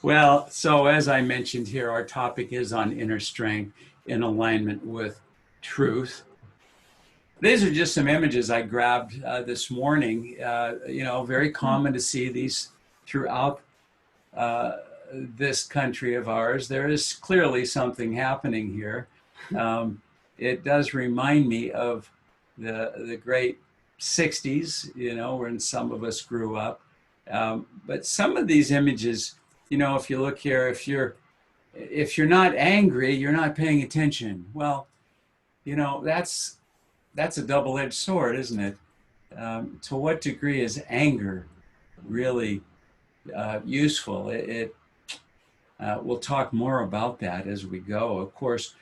Well, so as I mentioned here, our topic is on inner strength in alignment with truth. These are just some images I grabbed this morning. Very common to see these throughout uh, this country of ours. There is clearly something happening here. Um, it does remind me of the great 60s, when some of us grew up. But some of these images, if you look here, if you're not angry, you're not paying attention. Well, that's a double-edged sword, isn't it? To what degree is anger really useful? We'll talk more about that as we go. Of course,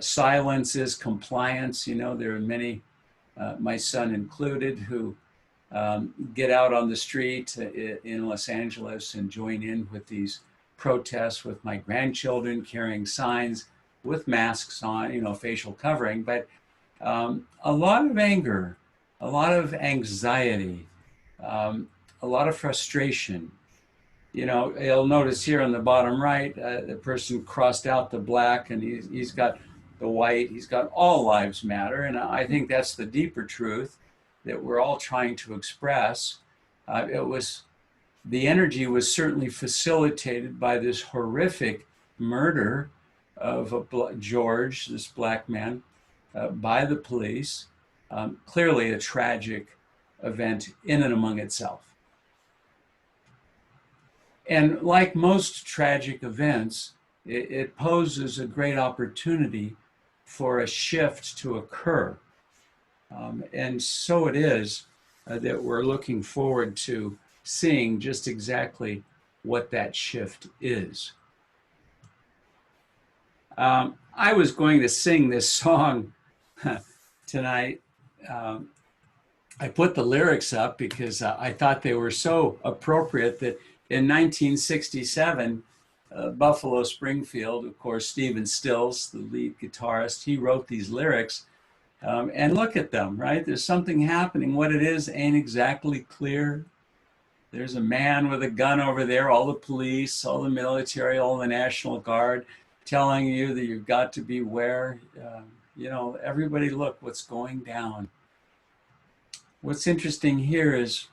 silence is compliance. There are many, my son included, who get out on the street in Los Angeles and join in with these protests with my grandchildren carrying signs with masks on, facial covering. But a lot of anger, a lot of anxiety, a lot of frustration. You'll notice here on the bottom right, the person crossed out the black and he's got the white, he's got all lives matter. And I think that's the deeper truth that we're all trying to express. The energy was certainly facilitated by this horrific murder of George, this black man, by the police. Clearly a tragic event in and among itself. And like most tragic events, it poses a great opportunity for a shift to occur. And so it is that we're looking forward to seeing just exactly what that shift is. I was going to sing this song tonight. I put the lyrics up because I thought they were so appropriate that in 1967, Buffalo Springfield, of course, Stephen Stills, the lead guitarist, he wrote these lyrics. And look at them, right? There's something happening. What it is ain't exactly clear. There's a man with a gun over there, all the police, all the military, all the National Guard telling you that you've got to beware. Everybody look what's going down. What's interesting here is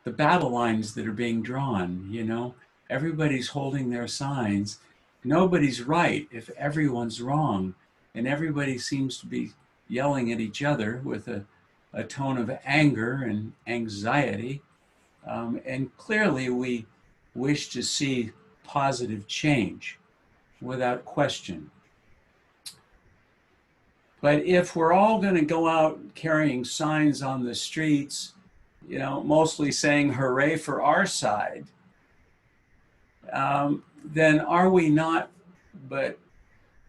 the battle lines that are being drawn. Everybody's holding their signs. Nobody's right if everyone's wrong. And everybody seems to be yelling at each other with a tone of anger and anxiety. And clearly we wish to see positive change without question. But if we're all going to go out carrying signs on the streets, mostly saying hooray for our side, then are we not but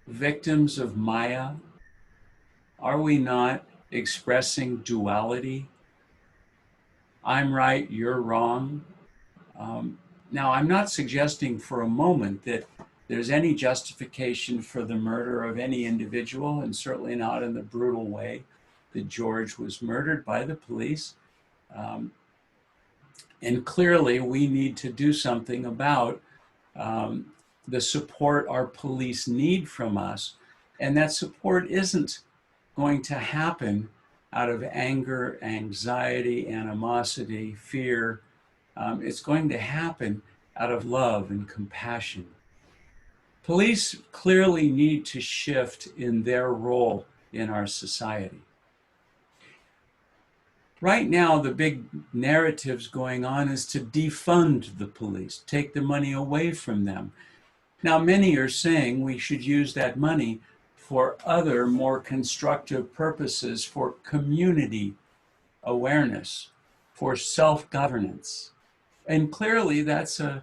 victims of Maya? Are we not expressing duality? I'm right, you're wrong. Now, I'm not suggesting for a moment that there's any justification for the murder of any individual, and certainly not in the brutal way that George was murdered by the police. And clearly, we need to do something about the support our police need from us. And that support isn't going to happen out of anger, anxiety, animosity, fear. It's going to happen out of love and compassion. Police clearly need to shift in their role in our society. Right now, the big narratives going on is to defund the police, take the money away from them. Now, many are saying we should use that money for other more constructive purposes, for community awareness, for self-governance. And clearly that's a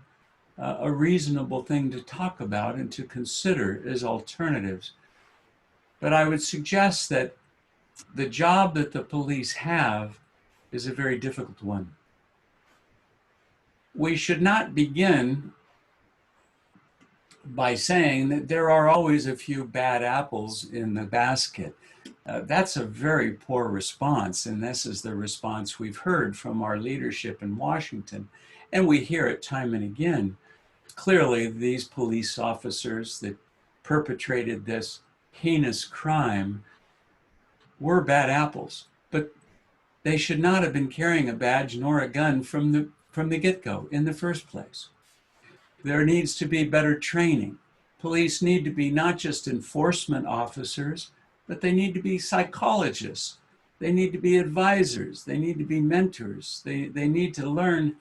reasonable thing to talk about and to consider as alternatives. But I would suggest that the job that the police have is a very difficult one. We should not begin by saying that there are always a few bad apples in the basket. That's a very poor response, and this is the response we've heard from our leadership in Washington, and we hear it time and again. Clearly, these police officers that perpetrated this heinous crime were bad apples, but they should not have been carrying a badge nor a gun from the get-go in the first place. There needs to be better training. Police need to be not just enforcement officers, but they need to be psychologists. They need to be advisors. They need to be mentors. They need to learn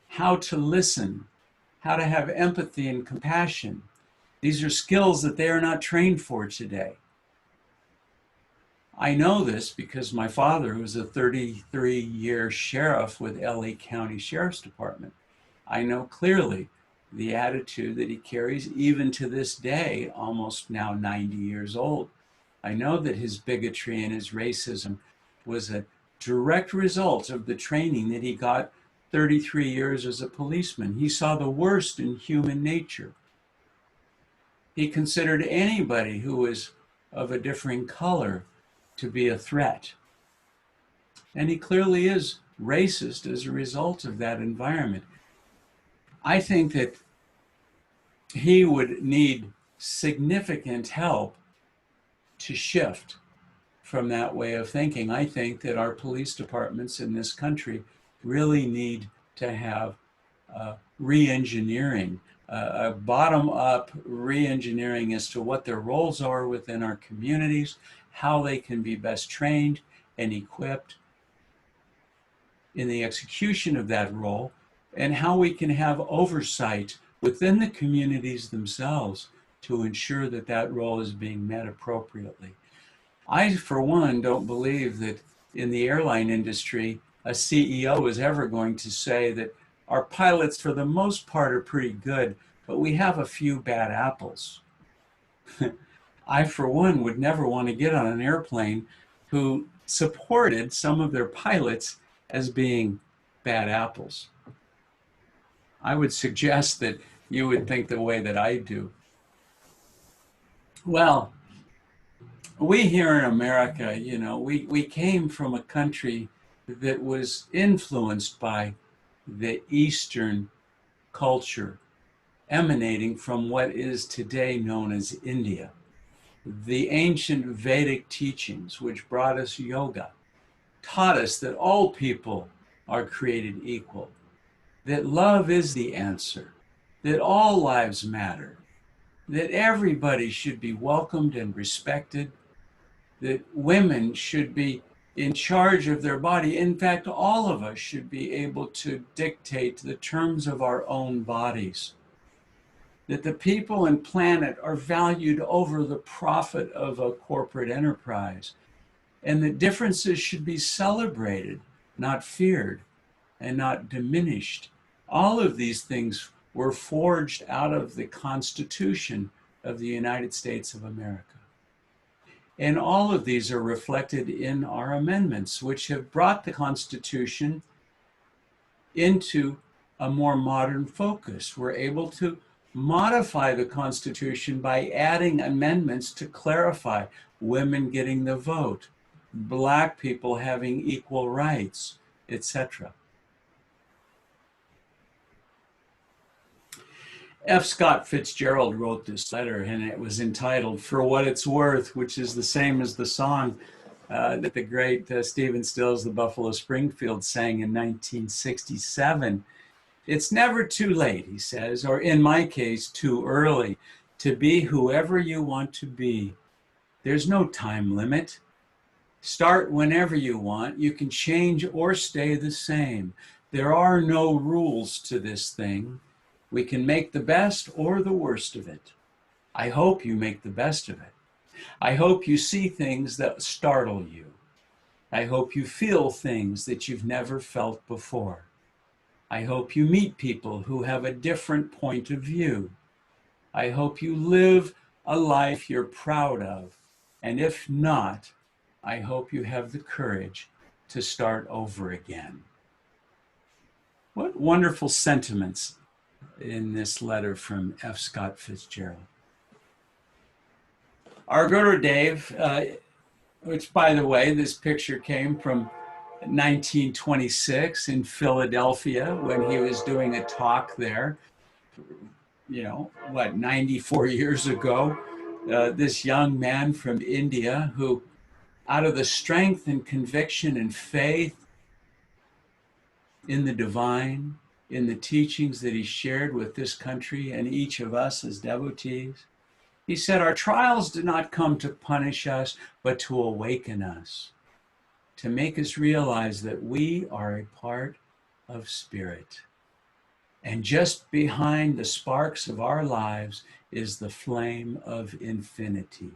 how to listen, how to have empathy and compassion. These are skills that they are not trained for today. I know this because my father, who was a 33-year sheriff with LA County Sheriff's Department, I know clearly the attitude that he carries even to this day, almost now 90 years old. I know that his bigotry and his racism was a direct result of the training that he got 33 years as a policeman. He saw the worst in human nature. He considered anybody who was of a differing color to be a threat. And he clearly is racist as a result of that environment. I think that he would need significant help to shift from that way of thinking. I think that our police departments in this country really need to have re-engineering, a bottom-up re-engineering as to what their roles are within our communities, how they can be best trained and equipped in the execution of that role, and how we can have oversight within the communities themselves to ensure that that role is being met appropriately. I, for one, don't believe that in the airline industry, a CEO is ever going to say that our pilots, for the most part, are pretty good, but we have a few bad apples. I, for one, would never want to get on an airplane who supported some of their pilots as being bad apples. I would suggest that you would think the way that I do. Well, we here in America, you know, we came from a country that was influenced by the Eastern culture emanating from what is today known as India. The ancient Vedic teachings, which brought us yoga, taught us that all people are created equal, that love is the answer, that all lives matter, that everybody should be welcomed and respected, that women should be in charge of their body. In fact, all of us should be able to dictate the terms of our own bodies. That the people and planet are valued over the profit of a corporate enterprise. And that differences should be celebrated, not feared, and not diminished. All of these things were forged out of the Constitution of the United States of America. And all of these are reflected in our amendments, which have brought the Constitution into a more modern focus. We're able to modify the Constitution by adding amendments to clarify women getting the vote, Black people having equal rights, etc. F. Scott Fitzgerald wrote this letter, and it was entitled "For What It's Worth," which is the same as the song that the great Stephen Stills, the Buffalo Springfield, sang in 1967. It's never too late, he says, or in my case, too early, to be whoever you want to be. There's no time limit. Start whenever you want. You can change or stay the same. There are no rules to this thing. We can make the best or the worst of it. I hope you make the best of it. I hope you see things that startle you. I hope you feel things that you've never felt before. I hope you meet people who have a different point of view. I hope you live a life you're proud of. And if not, I hope you have the courage to start over again. What wonderful sentiments in this letter from F. Scott Fitzgerald. Our Guru Dev which, by the way, this picture came from 1926 in Philadelphia when he was doing a talk there, 94 years ago. This young man from India who, out of the strength and conviction and faith in the divine, in the teachings that he shared with this country and each of us as devotees, he said, our trials do not come to punish us, but to awaken us, to make us realize that we are a part of spirit. And just behind the sparks of our lives is the flame of infinity.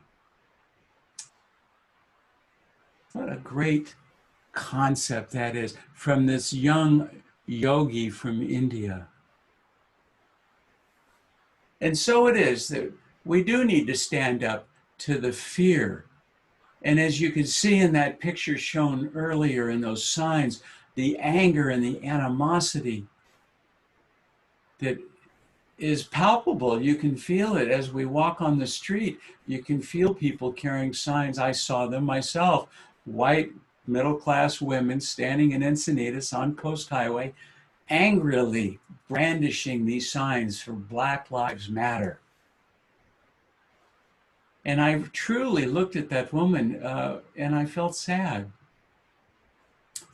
What a great concept that is from this young yogi from India. And so it is that we do need to stand up to the fear. And as you can see in that picture shown earlier in those signs, the anger and the animosity that is palpable. You can feel it as we walk on the street. You can feel people carrying signs. I saw them myself. White middle-class women standing in Encinitas on Coast Highway, angrily brandishing these signs for Black Lives Matter. And I truly looked at that woman and I felt sad.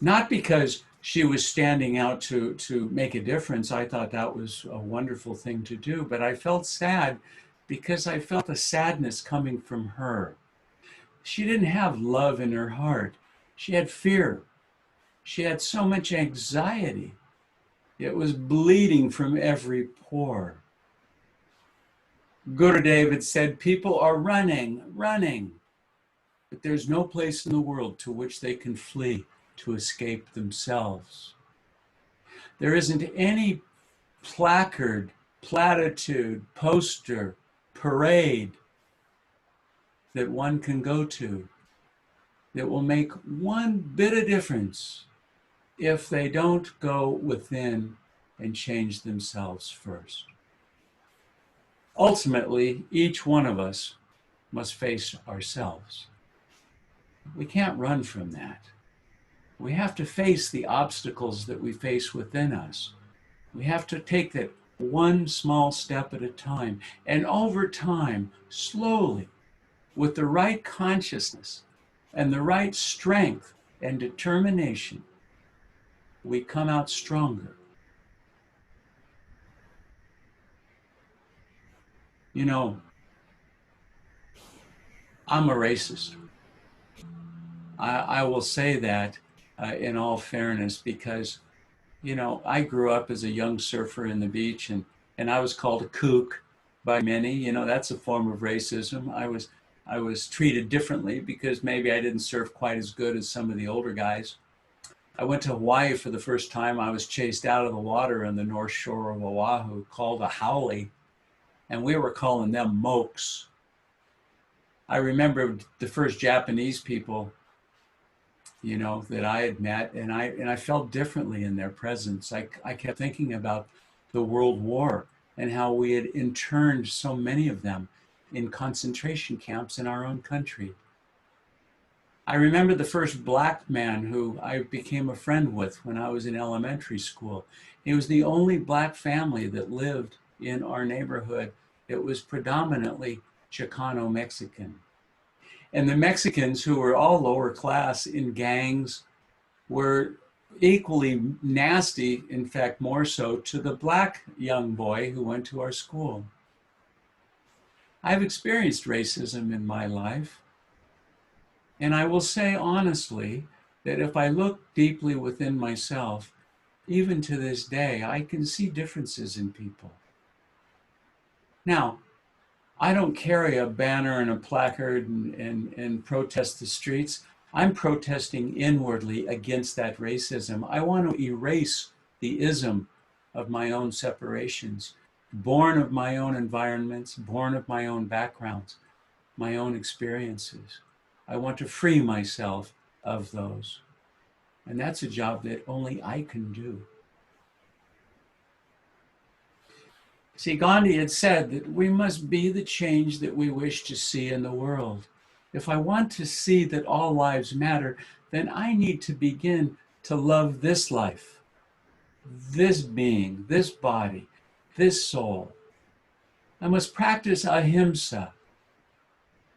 Not because she was standing out to make a difference. I thought that was a wonderful thing to do, but I felt sad because I felt a sadness coming from her. She didn't have love in her heart. She had fear. She had so much anxiety. It was bleeding from every pore. Gurudev had said, people are running, but there's no place in the world to which they can flee to escape themselves. There isn't any placard, platitude, poster, parade that one can go to that will make one bit of difference if they don't go within and change themselves first. Ultimately, each one of us must face ourselves. We can't run from that. We have to face the obstacles that we face within us. We have to take that one small step at a time. And over time, slowly, with the right consciousness and the right strength and determination, we come out stronger. You know, I'm a racist. I will say that in all fairness because, I grew up as a young surfer in the beach and I was called a kook by many. That's a form of racism. I was treated differently because maybe I didn't surf quite as good as some of the older guys. I went to Hawaii for the first time. I was chased out of the water on the north shore of Oahu called a haole, and we were calling them mokes. I remember the first Japanese people, that I had met, and I felt differently in their presence. I kept thinking about the World War and how we had interned so many of them in concentration camps in our own country. I remember the first Black man who I became a friend with when I was in elementary school. He was the only Black family that lived in our neighborhood. It was predominantly Chicano-Mexican. And the Mexicans, who were all lower class in gangs, were equally nasty, in fact, more so, to the Black young boy who went to our school. I've experienced racism in my life. And I will say honestly that if I look deeply within myself, even to this day, I can see differences in people. Now, I don't carry a banner and a placard and protest the streets. I'm protesting inwardly against that racism. I want to erase the ism of my own separations, born of my own environments, born of my own backgrounds, my own experiences. I want to free myself of those. And that's a job that only I can do. See, Gandhi had said that we must be the change that we wish to see in the world. If I want to see that all lives matter, then I need to begin to love this life, this being, this body, this soul. I must practice ahimsa,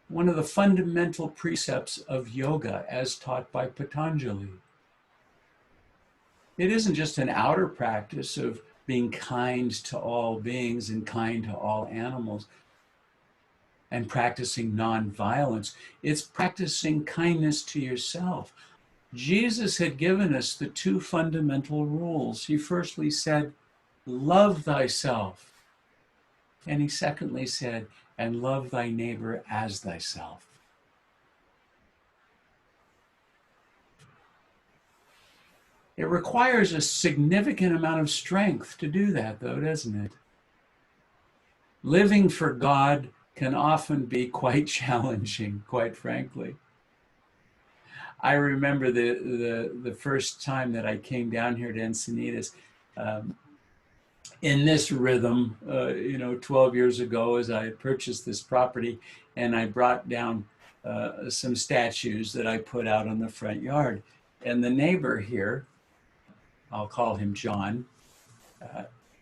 one of the fundamental precepts of yoga as taught by Patanjali. It isn't just an outer practice of being kind to all beings and kind to all animals and practicing nonviolence. It's practicing kindness to yourself. Jesus had given us the two fundamental rules. He firstly said, love thyself. And he secondly said, and love thy neighbor as thyself. It requires a significant amount of strength to do that, though, doesn't it? Living for God can often be quite challenging, quite frankly. I remember the first time that I came down here to Encinitas, in this rhythm, 12 years ago, as I had purchased this property, and I brought down some statues that I put out on the front yard. And the neighbor here, I'll call him John,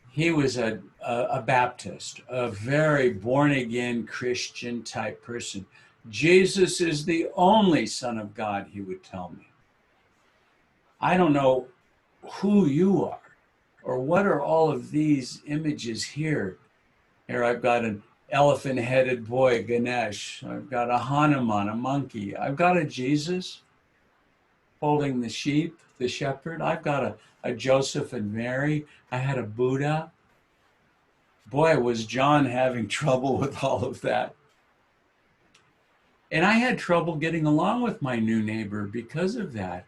he was a Baptist, a very born-again Christian type person. Jesus is the only Son of God, he would tell me. I don't know who you are or what are all of these images here. Here I've got an elephant-headed boy, Ganesh. I've got a Hanuman, a monkey. I've got a Jesus holding the sheep, the shepherd. I've got a Joseph and Mary. I had a Buddha. Boy, was John having trouble with all of that. And I had trouble getting along with my new neighbor because of that.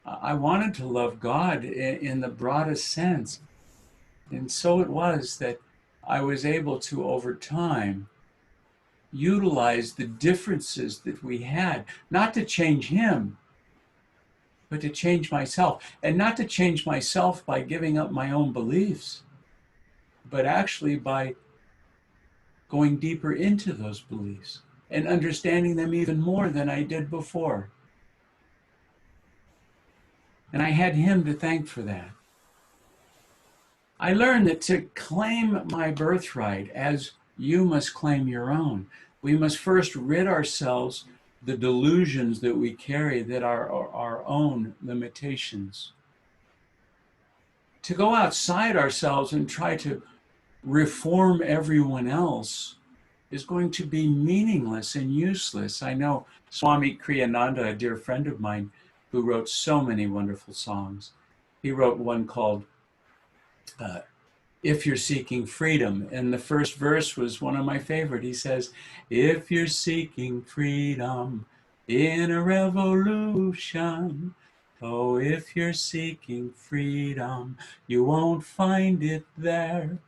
I wanted to love God in the broadest sense. And so it was that I was able to, over time, utilize the differences that we had, not to change him, but to change myself. And not to change myself by giving up my own beliefs, but actually by going deeper into those beliefs and understanding them even more than I did before. And I had him to thank for that. I learned that to claim my birthright, as you must claim your own, we must first rid ourselves the delusions that we carry that are our own limitations. To go outside ourselves and try to reform everyone else is going to be meaningless and useless. I know Swami Kriyananda, a dear friend of mine, who wrote so many wonderful songs. He wrote one called If You're Seeking Freedom. And the first verse was one of my favorite. He says, if you're seeking freedom in a revolution, oh, if you're seeking freedom, you won't find it there.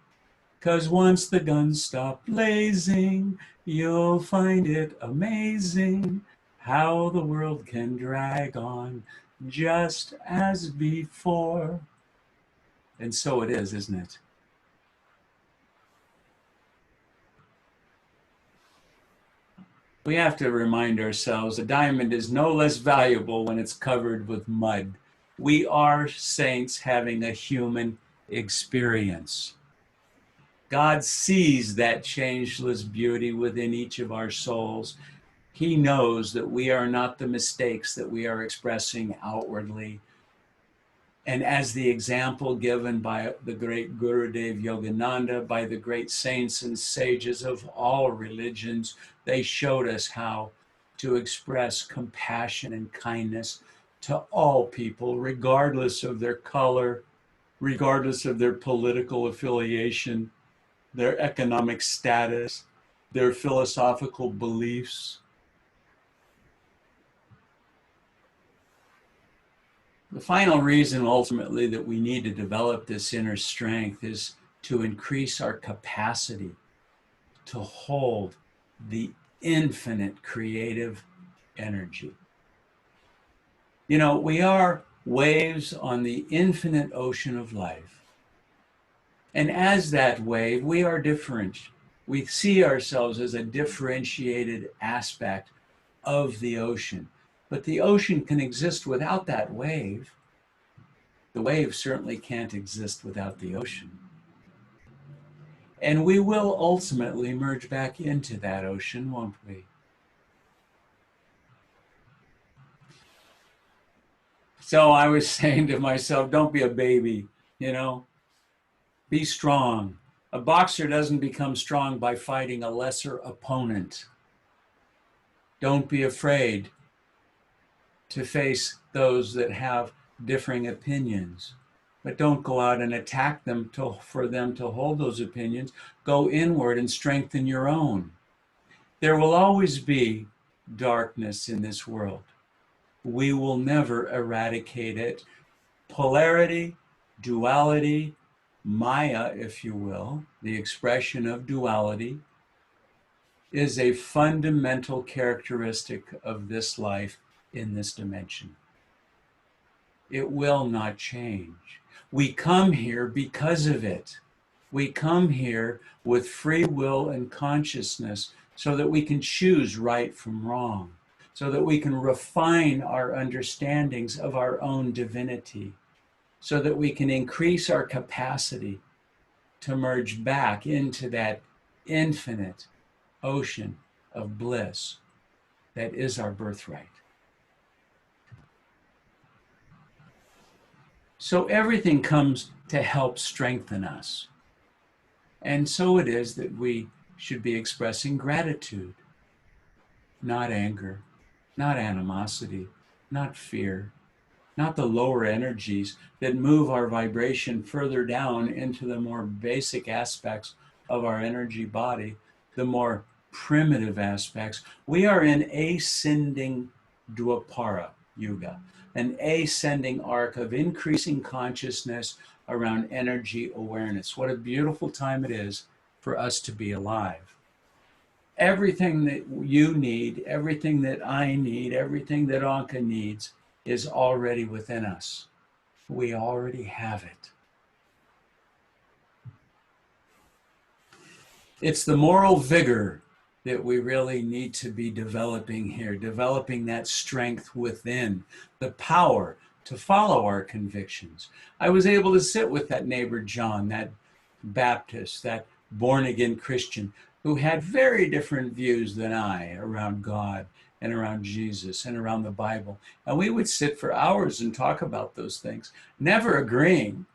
'Cause once the guns stop blazing, you'll find it amazing how the world can drag on just as before. And so it is, isn't it? We have to remind ourselves a diamond is no less valuable when it's covered with mud. We are saints having a human experience. God sees that changeless beauty within each of our souls. He knows that we are not the mistakes that we are expressing outwardly. And as the example given by the great Gurudev Yogananda, by the great saints and sages of all religions, they showed us how to express compassion and kindness to all people, regardless of their color, regardless of their political affiliation, their economic status, their philosophical beliefs. The final reason ultimately that we need to develop this inner strength is to increase our capacity to hold the infinite creative energy. You know, we are waves on the infinite ocean of life. And as that wave, we are different. We see ourselves as a differentiated aspect of the ocean. But the ocean can exist without that wave. The wave certainly can't exist without the ocean. And we will ultimately merge back into that ocean, won't we? So I was saying to myself, don't be a baby, you know, be strong. A boxer doesn't become strong by fighting a lesser opponent. Don't be afraid to face those that have differing opinions. But don't go out and attack them for them to hold those opinions. Go inward and strengthen your own. There will always be darkness in this world. We will never eradicate it. Polarity, duality, Maya, if you will, the expression of duality, is a fundamental characteristic of this life in this dimension. It will not change. We come here because of it. We come here with free will and consciousness so that we can choose right from wrong, so that we can refine our understandings of our own divinity, so that we can increase our capacity to merge back into that infinite ocean of bliss that is our birthright. So everything comes to help strengthen us. And so it is that we should be expressing gratitude, not anger, not animosity, not fear, not the lower energies that move our vibration further down into the more basic aspects of our energy body, the more primitive aspects. We are in ascending Dwapara Yuga, an ascending arc of increasing consciousness around energy awareness. What a beautiful time it is for us to be alive. Everything that you need, everything that I need, everything that Anka needs is already within us. We already have it. It's the moral vigor that we really need to be developing here, developing that strength within, the power to follow our convictions. I was able to sit with that neighbor John, that Baptist, that born-again Christian, who had very different views than I around God and around Jesus and around the Bible. And we would sit for hours and talk about those things, never agreeing,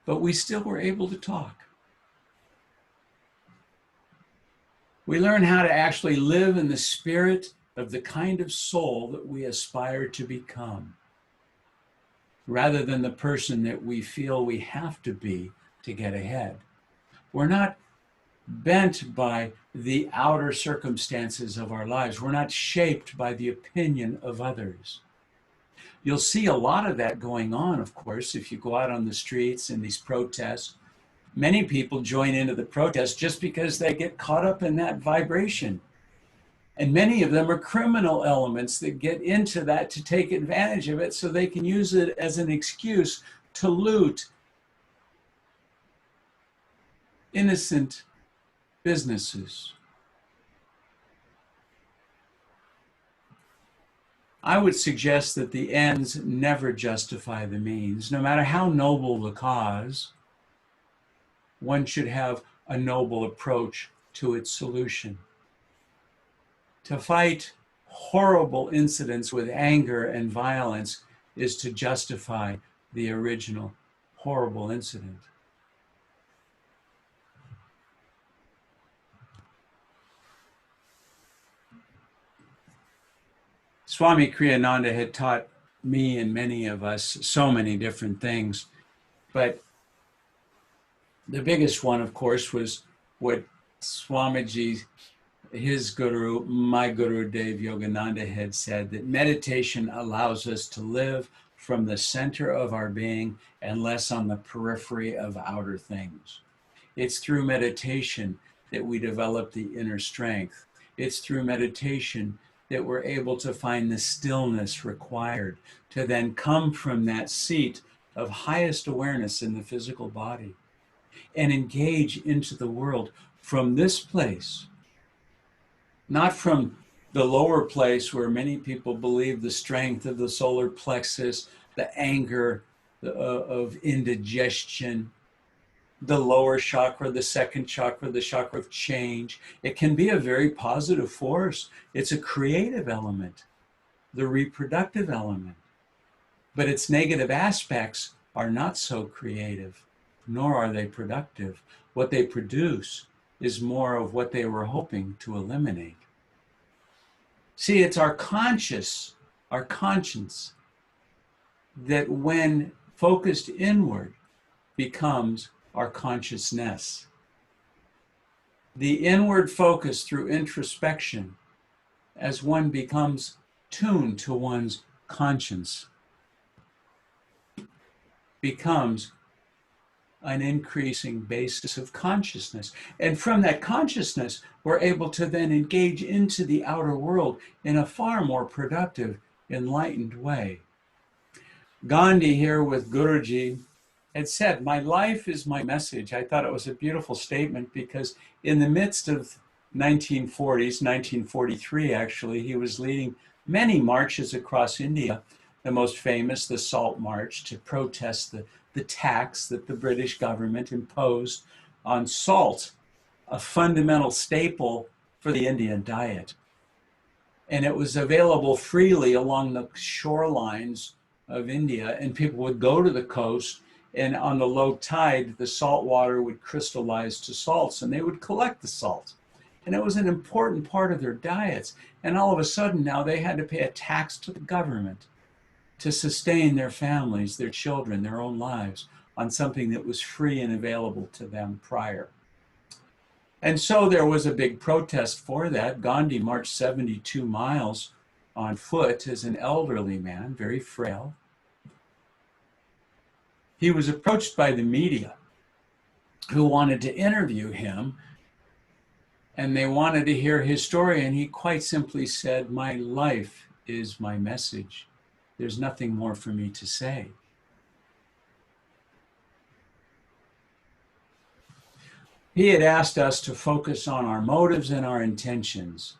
but we still were able to talk. We learn how to actually live in the spirit of the kind of soul that we aspire to become, rather than the person that we feel we have to be to get ahead. We're not bent by the outer circumstances of our lives. We're not shaped by the opinion of others. You'll see a lot of that going on, of course, if you go out on the streets in these protests. Many people join into the protest just because they get caught up in that vibration. And many of them are criminal elements that get into that to take advantage of it so they can use it as an excuse to loot innocent businesses. I would suggest that the ends never justify the means. No matter how noble the cause, one should have a noble approach to its solution. To fight horrible incidents with anger and violence is to justify the original horrible incident. Swami Kriyananda had taught me and many of us so many different things, but the biggest one, of course, was what Swamiji, his guru, my guru, Dev Yogananda, had said, that meditation allows us to live from the center of our being and less on the periphery of outer things. It's through meditation that we develop the inner strength. It's through meditation that we're able to find the stillness required to then come from that seat of highest awareness in the physical body and engage into the world from this place, not from the lower place where many people believe the strength of the solar plexus, the anger of indigestion, the lower chakra, the second chakra, the chakra of change. It can be a very positive force. It's a creative element, the reproductive element. But its negative aspects are not so creative, nor are they productive. What they produce is more of what they were hoping to eliminate. See, it's our conscience, that when focused inward becomes our consciousness. The inward focus through introspection, as one becomes tuned to one's conscience, becomes an increasing basis of consciousness. And from that consciousness, we're able to then engage into the outer world in a far more productive, enlightened way. Gandhi here with Guruji had said, "My life is my message." I thought it was a beautiful statement because in the midst of 1940s, 1943 actually, he was leading many marches across India, the most famous, the Salt March, to protest the tax that the British government imposed on salt, a fundamental staple for the Indian diet. And it was available freely along the shorelines of India, and people would go to the coast, and on the low tide, the salt water would crystallize to salts, and they would collect the salt. And it was an important part of their diets. And all of a sudden now they had to pay a tax to the government to sustain their families, their children, their own lives on something that was free and available to them prior. And so there was a big protest for that. Gandhi marched 72 miles on foot as an elderly man, very frail. He was approached by the media who wanted to interview him, and they wanted to hear his story, and he quite simply said, "My life is my message. There's nothing more for me to say." He had asked us to focus on our motives and our intentions.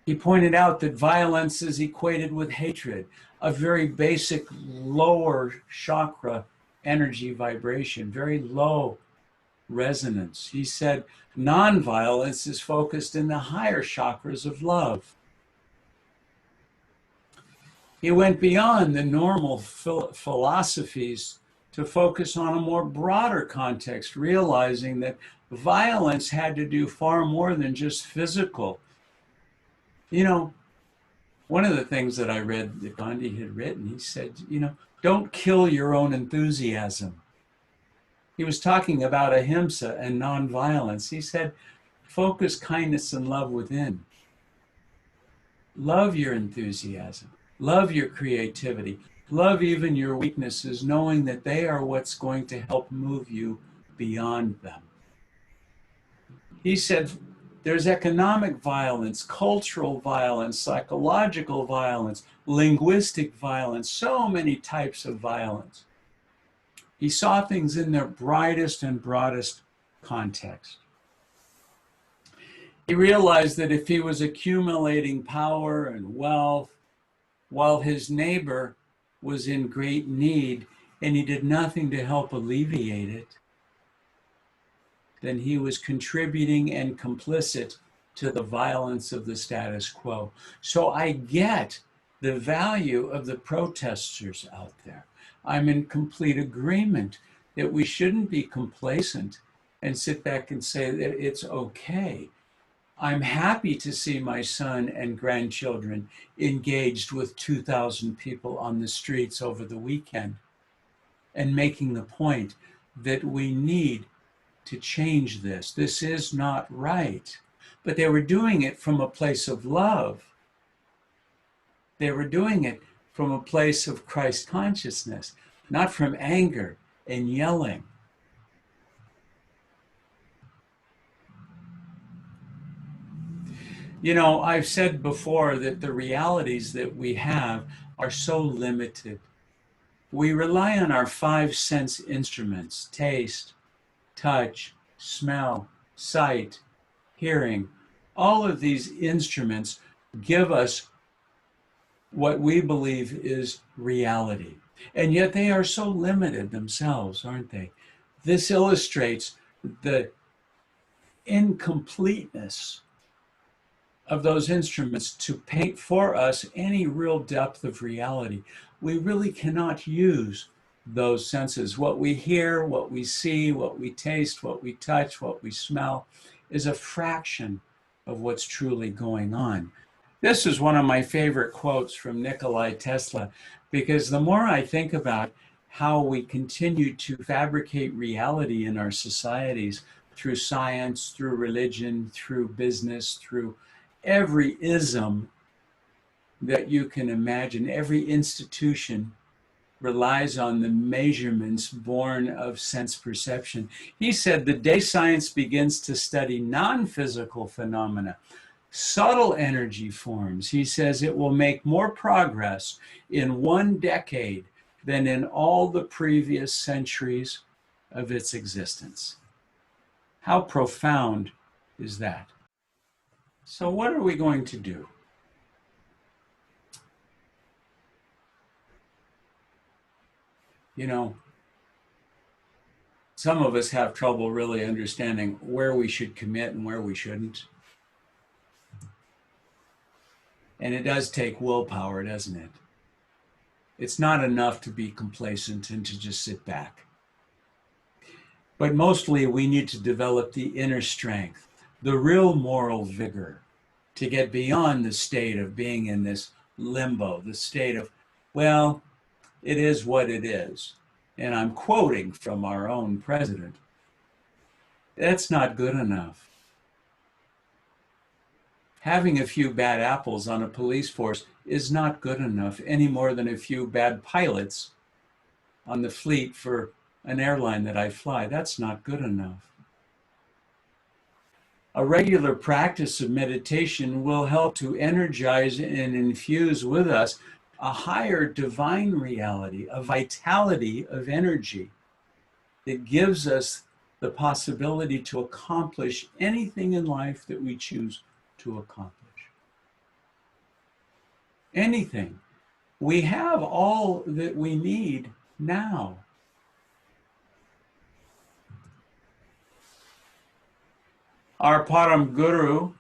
He pointed out that violence is equated with hatred, a very basic lower chakra energy vibration, very low resonance. He said nonviolence is focused in the higher chakras of love. He went beyond the normal philosophies to focus on a more broader context, realizing that violence had to do far more than just physical. You know, one of the things that I read that Gandhi had written, he said, don't kill your own enthusiasm. He was talking about ahimsa and nonviolence. He said, focus kindness and love within. Love your enthusiasm. Love your creativity. Love even your weaknesses, knowing that they are what's going to help move you beyond them. He said, there's economic violence, cultural violence, psychological violence, linguistic violence, so many types of violence. He saw things in their brightest and broadest context. He realized that if he was accumulating power and wealth while his neighbor was in great need and he did nothing to help alleviate it, then he was contributing and complicit to the violence of the status quo. So I get the value of the protesters out there. I'm in complete agreement that we shouldn't be complacent and sit back and say that it's okay. I'm happy to see my son and grandchildren engaged with 2,000 people on the streets over the weekend and making the point that we need to change this. This is not right. But they were doing it from a place of love. They were doing it from a place of Christ consciousness, not from anger and yelling. I've said before that the realities that we have are so limited. We rely on our 5 sense instruments: taste, touch, smell, sight, hearing, All of these instruments give us what we believe is reality. And yet they are so limited themselves, aren't they? This illustrates the incompleteness of those instruments to paint for us any real depth of reality. We really cannot use those senses. What we hear, what we see, what we taste, what we touch, what we smell is a fraction of what's truly going on. This is one of my favorite quotes from Nikola Tesla, because the more I think about how we continue to fabricate reality in our societies through science, through religion, through business, through every ism that you can imagine, every institution relies on the measurements born of sense perception. He said the day science begins to study non-physical phenomena, subtle energy forms, he says it will make more progress in 1 decade than in all the previous centuries of its existence. How profound is that? So what are we going to do? You know, some of us have trouble really understanding where we should commit and where we shouldn't. And it does take willpower, doesn't it? It's not enough to be complacent and to just sit back. But mostly we need to develop the inner strength, the real moral vigor to get beyond the state of being in this limbo, the state of, well, it is what it is. And I'm quoting from our own president. That's not good enough. Having a few bad apples on a police force is not good enough any more than a few bad pilots on the fleet for an airline that I fly. That's not good enough. A regular practice of meditation will help to energize and infuse with us a higher divine reality, a vitality of energy that gives us the possibility to accomplish anything in life that we choose to accomplish. Anything. We have all that we need now. Our Param Guru,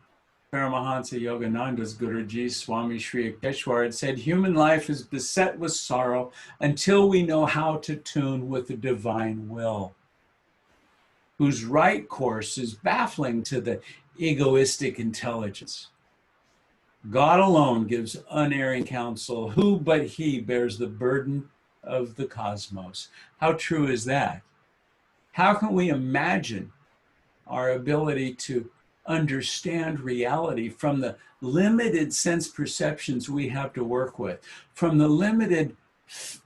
Paramhansa Yogananda's Guruji, Swami Sri Yukteswar, had said, human life is beset with sorrow until we know how to tune with the divine will, whose right course is baffling to the egoistic intelligence. God alone gives unerring counsel. Who but he bears the burden of the cosmos? How true is that? How can we imagine our ability to understand reality from the limited sense perceptions we have to work with, from the limited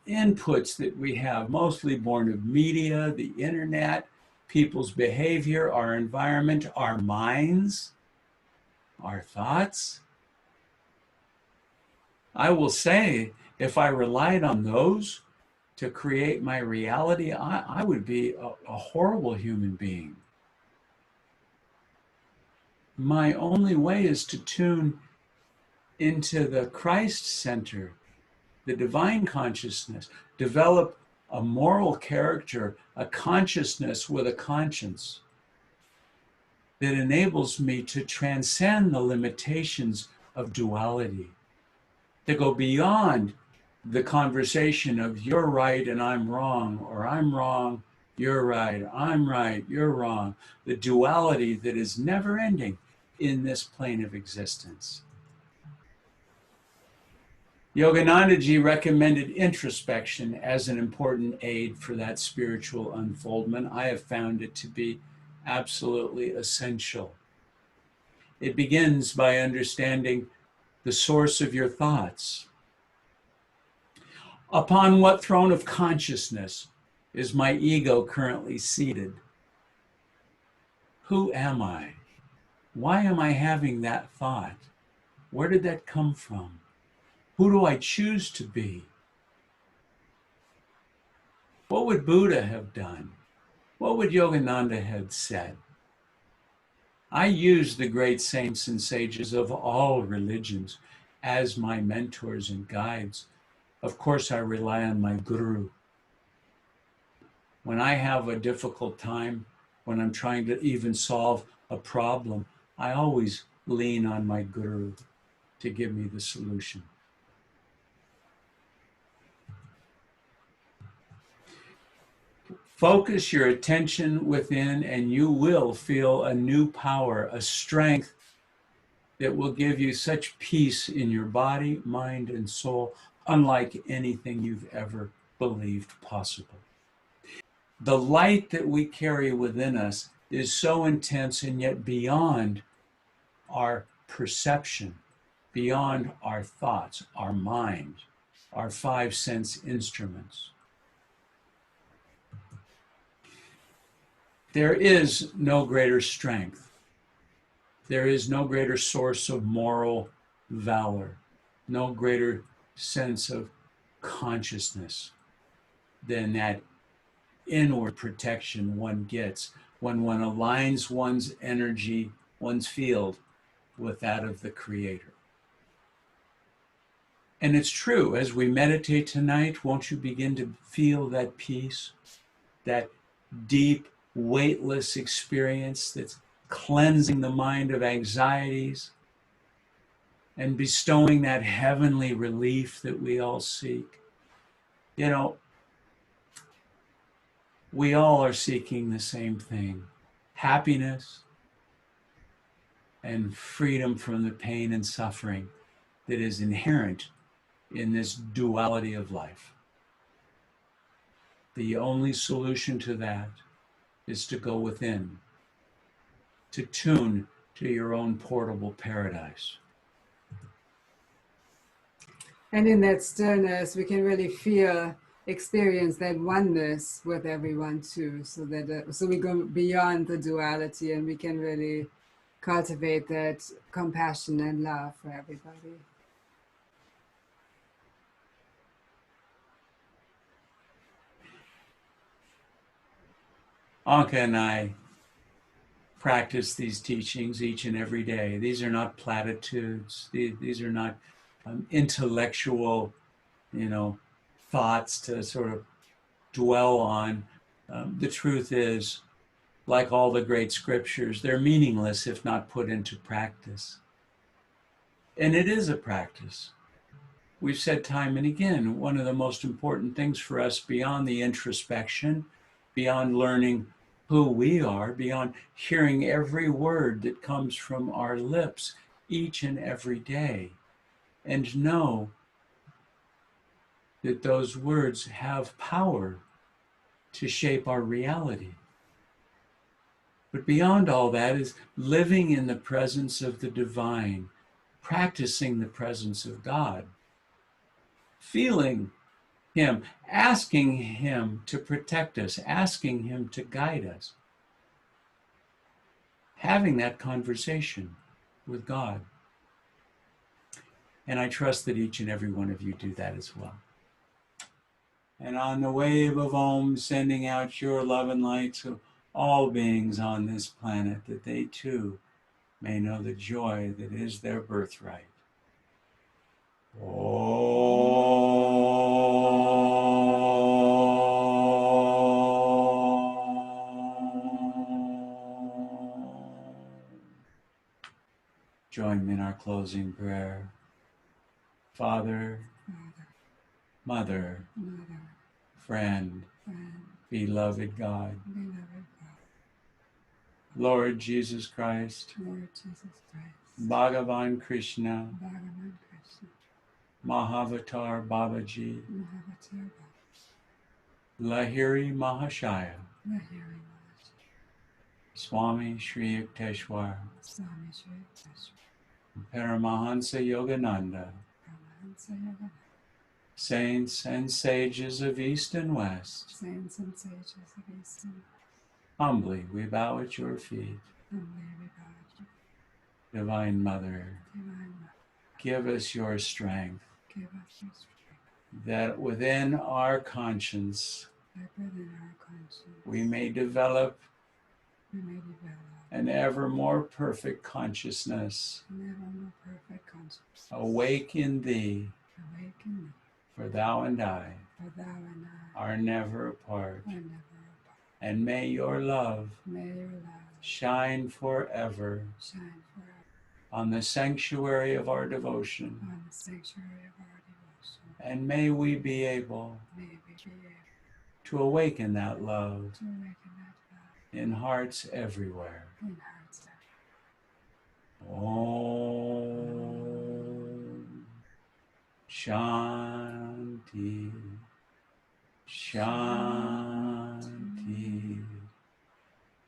inputs that we have, mostly born of media, the internet, people's behavior, our environment, our minds, our thoughts? I will say, if I relied on those to create my reality, I would be a horrible human being. My only way is to tune into the Christ center, the divine consciousness, develop a moral character, a consciousness with a conscience that enables me to transcend the limitations of duality, to go beyond the conversation of you're right and I'm wrong, or I'm wrong, you're right, I'm right, you're wrong, the duality that is never ending in this plane of existence. Yoganandaji recommended introspection as an important aid for that spiritual unfoldment. I have found it to be absolutely essential. It begins by understanding the source of your thoughts. Upon what throne of consciousness is my ego currently seated? Who am I? Why am I having that thought? Where did that come from? Who do I choose to be? What would Buddha have done? What would Yogananda have said? I use the great saints and sages of all religions as my mentors and guides. Of course, I rely on my guru. When I have a difficult time, when I'm trying to even solve a problem, I always lean on my guru to give me the solution. Focus your attention within, and you will feel a new power, a strength that will give you such peace in your body, mind, and soul, unlike anything you've ever believed possible. The light that we carry within us is so intense and yet beyond our perception, beyond our thoughts, our mind, our five sense instruments. There is no greater strength. There is no greater source of moral valor, no greater sense of consciousness than that inward protection one gets when one aligns one's energy, one's field, with that of the Creator. And it's true, as we meditate tonight, won't you begin to feel that peace, that deep, weightless experience that's cleansing the mind of anxieties and bestowing that heavenly relief that we all seek? You know, we all are seeking the same thing: happiness and freedom from the pain and suffering that is inherent in this duality of life. The only solution to that is to go within, to tune to your own portable paradise. And in that stillness, we can really experience that oneness with everyone too. So that so we go beyond the duality, and we can really cultivate that compassion and love for everybody. Anka and I practice these teachings each and every day. These are not platitudes. These are not intellectual, thoughts to sort of dwell on. The truth is, like all the great scriptures, they're meaningless if not put into practice. And it is a practice. We've said time and again, one of the most important things for us, beyond the introspection, beyond learning who we are, beyond hearing every word that comes from our lips each and every day, and know that those words have power to shape our reality. But beyond all that is living in the presence of the divine, practicing the presence of God, feeling Him, asking Him to protect us, asking Him to guide us, having that conversation with God. And I trust that each and every one of you do that as well. And on the wave of Om, sending out your love and light to all beings on this planet, that they too may know the joy that is their birthright. Join me in our closing prayer. Father, Mother, friend, beloved God, Lord Jesus Christ, Bhagavan Krishna, Mahavatar Babaji, Lahiri Mahashaya, Swami Sri Yukteswar, Paramhansa Yogananda, saints and sages of East and West, humbly we bow at your feet. Divine Mother, give us your strength, that within our conscience we may develop an ever more perfect consciousness and ever more perfect consciousness. awake in thee, Awaken me, for thou and I for thou and I are never apart. are never apart. And may your love May your love shine forever shine forever on the sanctuary of our devotion. on the sanctuary of our devotion. And may we be able May we be able to awaken that love to awaken that love in hearts everywhere. in hearts everywhere. Om Shanti Shanti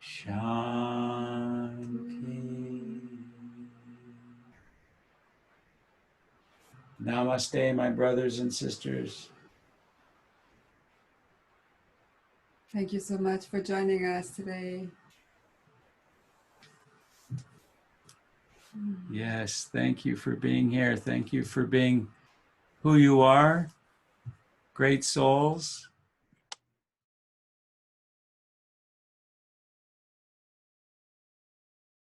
Shanti. Namaste, my brothers and sisters. Thank you so much for joining us today. Yes, thank you for being here. Thank you for being who you are, great souls.